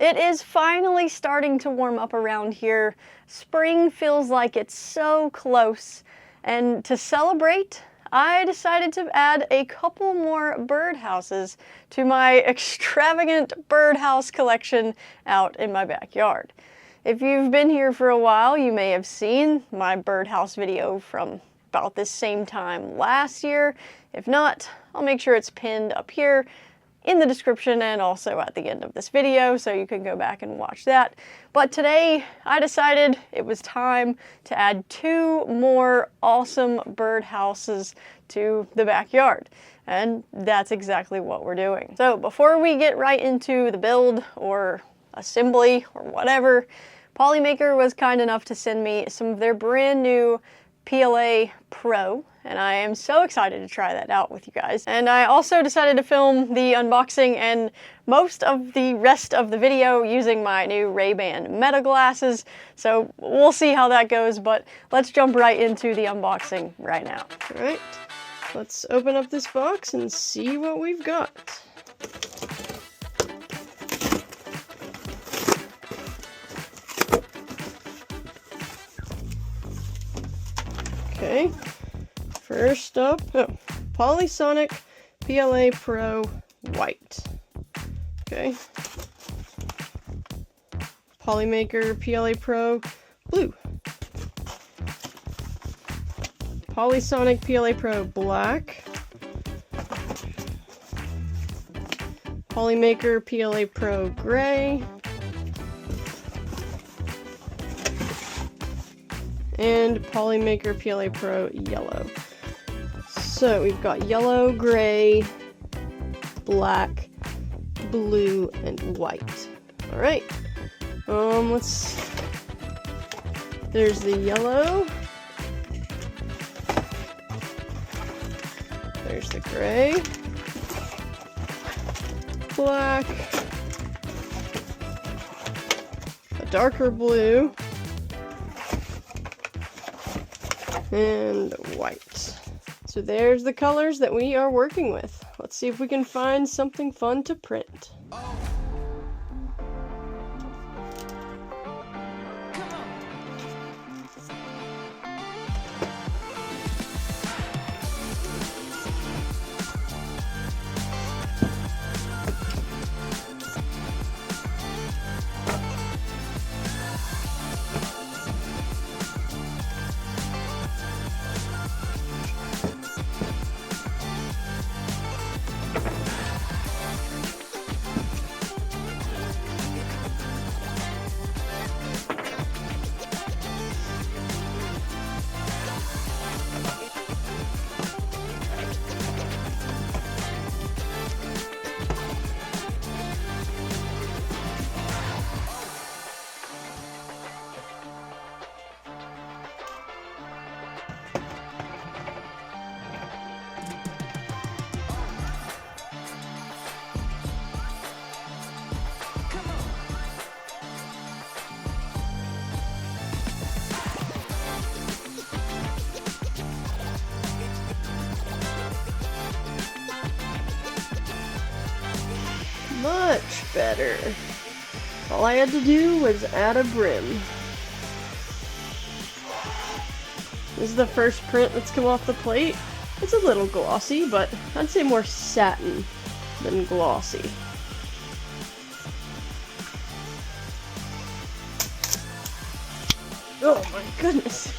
It is finally starting to warm up around here. Spring feels like it's so close. And to celebrate, I decided to add a couple more birdhouses to my extravagant birdhouse collection out in my backyard. If you've been here for a while, you may have seen my birdhouse video from about this same time last year. If not, I'll make sure it's pinned up here in the description and also at the end of this video, so you can go back and watch that. But today I decided it was time to add 2 more awesome birdhouses to the backyard. And that's exactly what we're doing. So before we get right into the build or assembly or whatever, Polymaker was kind enough to send me some of their brand new PLA Pro, and I am so excited to try that out with you guys. And I also decided to film the unboxing and most of the rest of the video using my new Ray-Ban Meta glasses, so we'll see how that goes, but let's jump right into the unboxing right now. All right, let's open up this box and see what we've got. Okay, first up, Polysonic PLA Pro White. Okay, Polymaker PLA Pro Blue. Polysonic PLA Pro Black. Polymaker PLA Pro Gray. And Polymaker PLA Pro Yellow. So we've got yellow, gray, black, blue, and white. All right. There's the yellow. There's the gray, black, a darker blue, and white. So there's the colors that we are working with. Let's see if we can find something fun to print. Much better. All I had to do was add a brim. This is the first print that's come off the plate. It's a little glossy, but I'd say more satin than glossy. Oh my goodness.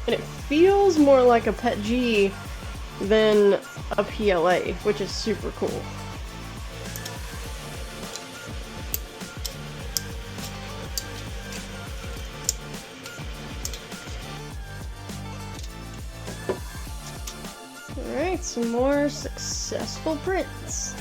And it feels more like a Pet G than a PLA, which is super cool. Alright, some more successful prints.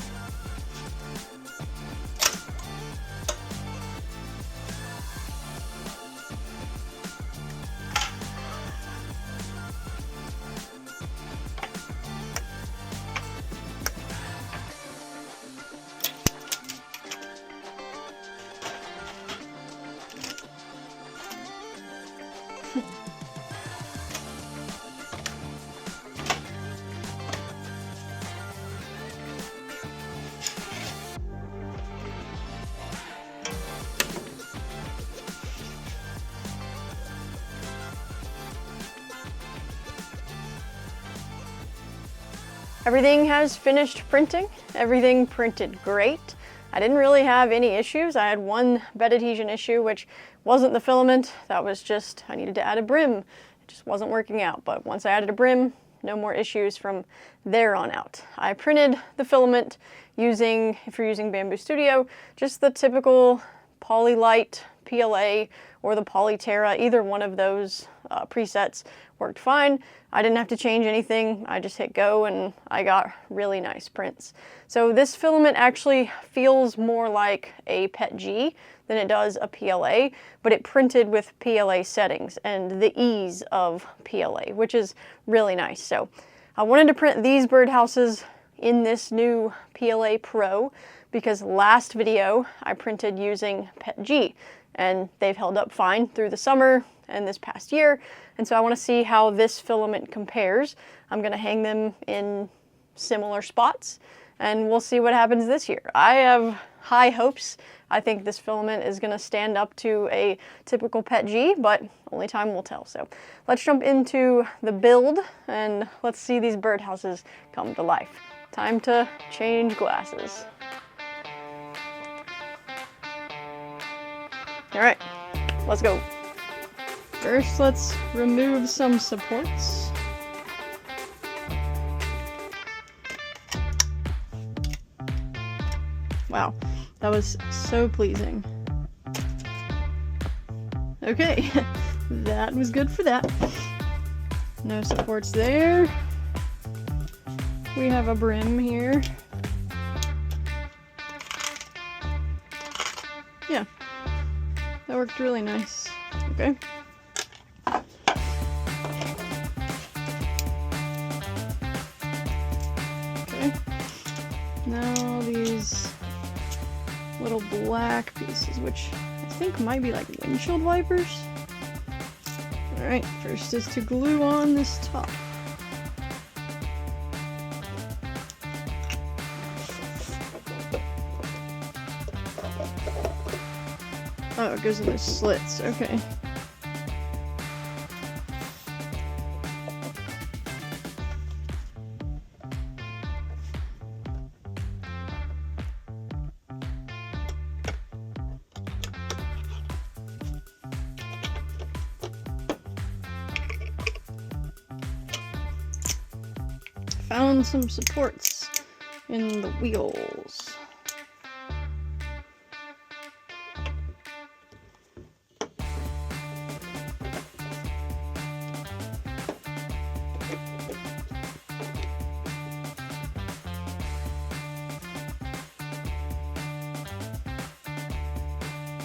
Everything has finished printing. Everything printed great. I didn't really have any issues. I had one bed adhesion issue, which wasn't the filament. That was just, I needed to add a brim. It just wasn't working out. But once I added a brim, no more issues from there on out. I printed the filament using, if you're using Bambu Studio, just the typical Polylite PLA or the Polyterra. Either one of those presets worked fine. I didn't have to change anything. I just hit go and I got really nice prints. So this filament actually feels more like a PETG than it does a PLA, but it printed with PLA settings and the ease of PLA, which is really nice. So I wanted to print these birdhouses in this new PLA Pro because last video I printed using PETG and they've held up fine through the summer and this past year. And so I want to see how this filament compares. I'm going to hang them in similar spots and we'll see what happens this year. I have high hopes. I think this filament is going to stand up to a typical PETG, but only time will tell. So let's jump into the build and let's see these birdhouses come to life. Time to change glasses. All right, let's go. First, let's remove some supports. Wow, that was so pleasing. Okay, that was good for that. No supports there. We have a brim here. Yeah, that worked really nice. Okay. Okay. Now these little black pieces, which I think might be like windshield wipers. Alright, first is to glue on this top. Oh, it goes in those slits, okay. Found some supports in the wheels.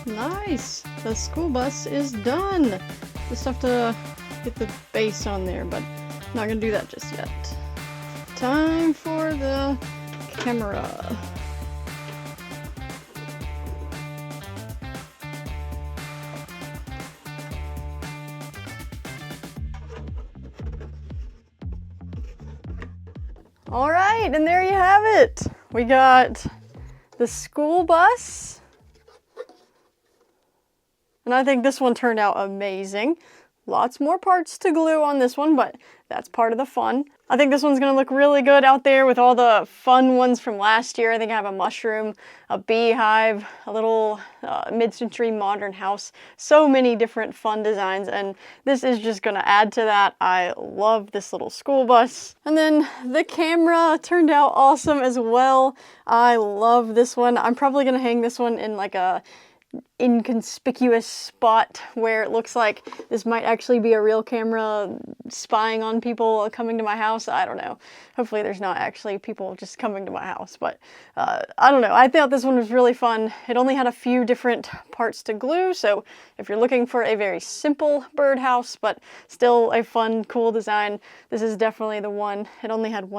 Nice! The school bus is done! Just have to get the base on there, but I'm not gonna do that just yet. Time for the camera. All right, and there you have it. We got the school bus. And I think this one turned out amazing. Lots more parts to glue on this one, but that's part of the fun. I think this one's gonna look really good out there with all the fun ones from last year. I think I have a mushroom, a beehive, a little mid-century modern house. So many different fun designs, and this is just gonna add to that. I love this little school bus. And then the camera turned out awesome as well. I love this one. I'm probably gonna hang this one in like a inconspicuous spot where it looks like this might actually be a real camera spying on people coming to my house. I don't know. Hopefully there's not actually people just coming to my house, but I don't know. I thought this one was really fun. It only had a few different parts to glue, so if you're looking for a very simple birdhouse but still a fun, cool design, this is definitely the one. It only had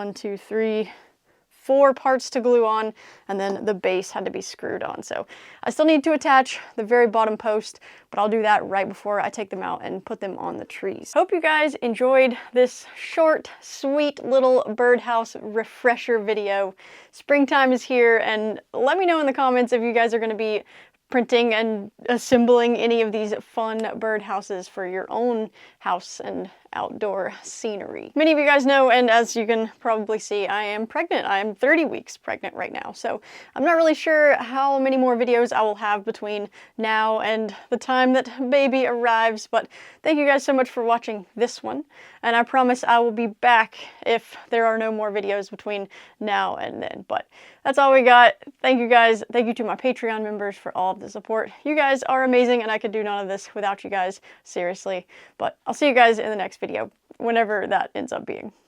4 parts to glue on, and then the base had to be screwed on. So I still need to attach the very bottom post, but I'll do that right before I take them out and put them on the trees. Hope you guys enjoyed this short, sweet little birdhouse refresher video. Springtime is here, and let me know in the comments if you guys are going to be printing and assembling any of these fun birdhouses for your own house and outdoor scenery. Many of you guys know, and as you can probably see, I am pregnant. I am 30 weeks pregnant right now, so I'm not really sure how many more videos I will have between now and the time that baby arrives, but thank you guys so much for watching this one, and I promise I will be back if there are no more videos between now and then. But that's all we got. Thank you guys. Thank you to my Patreon members for all of the support. You guys are amazing, and I could do none of this without you guys, seriously. But I'll see you guys in the next video, whenever that ends up being.